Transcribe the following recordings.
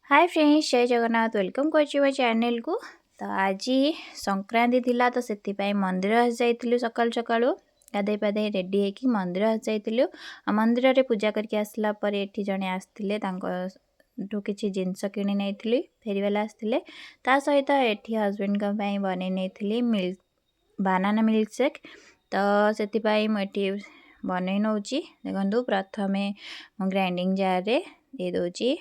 Hi friends, जय Jagannath. Welcome कर channel को। तो आज संक्रांति थिला तो से मंदिर आसी जाइलु सकाल सकाळु गाधे पाधे रेडी होकि मंदिर आसी जाइलु। मंदिर रे पूजा करके आसला पर एठी जणे आस्थिले तांको किछि जिंस किनि नेइथिली फेरीवाला आस्थिले। ता सहित एठी हस्बैंड का पई बनै नेइथिली बनाना मिल्क शेक। तो सेति पई म एठी बनै नउची। देखंतु प्रथमे म ग्राइंडिंग जार रे दे दोची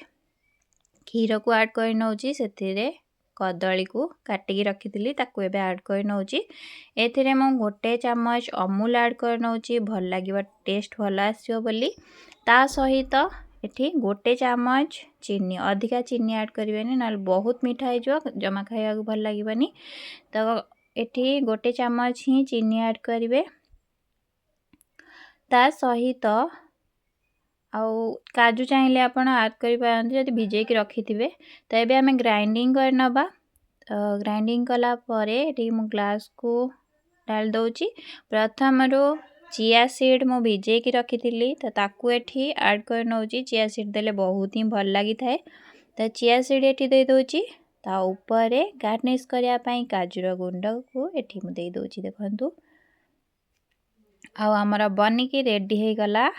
क्षीर को ऐड कर नउची। से कदली को काटिकी रखी ताकू एबे ऐड कर नउची। एथिरे म गोटे चम्मच अमूल ऐड कर नउची, भल लागिबा टेस्ट भल आसियो बोली। ता सहित एठी गोटे चम्मच चीनी, अधिका चीनी ऐड करिवेनी नाल बहुत मीठा हो जो जमा खाइबा को भल लागिबनी। तो एठी गोटे चम्मच ही चीनी ऐड करिवे। ता सहित आउ काजू चाहिए आपण ऐड करि पारंती जदि भिजे की रखी थिबे। तो एबे हमें ग्राइंडिंग कर नबा। ग्राइंडिंग कला परे एटी मु ग्लास को डाल दउची। प्रथम रो चिया सीड मु भिजे की रखी थिली तो ताकू एठी ऐड कर नउची। चिया सीड देले बहुत ही भल लागि थाए। तो चिया सीड एठी दे दउची। ता ऊपर गार्निश करिया पई काजूर गुंड को एठी मु दे दउची। देखंतु आ हमरा बनी की रेडी हे गला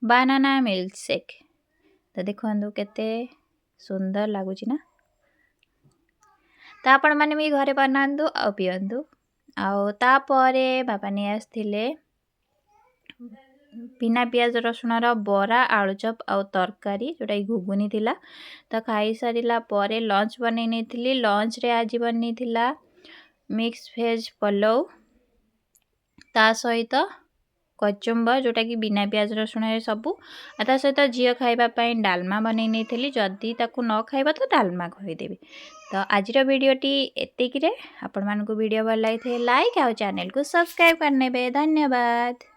बनाना मिल्क शेक। तो देखो केते सुंदर लगुच ना। तो आपण माने भी घरे बनातु आ पियंतु। तापरे बापा नहीं आसथिले बिना पियाज रसुण बरा आलुचप आउ तरकारी जोटा घुगुनी थिला। तो खाई सारिला परे लंच बनै नेथिली। लंच रे आज बनै थिला मिक्स वेज पलौ। ता सहित कचुम्बर जोटा कि बिना प्याज रसुण सबू। ता सहित झील खाइबापी डालमा बनै नहीं। जदि ताकू न खाइबा तो डालमा कहीदेवी। तो आज वीडियोटी एतिक। आपण मानकु वीडियो भल लगी लाइक आउ चैनल को सब्सक्राइब करने। धन्यवाद।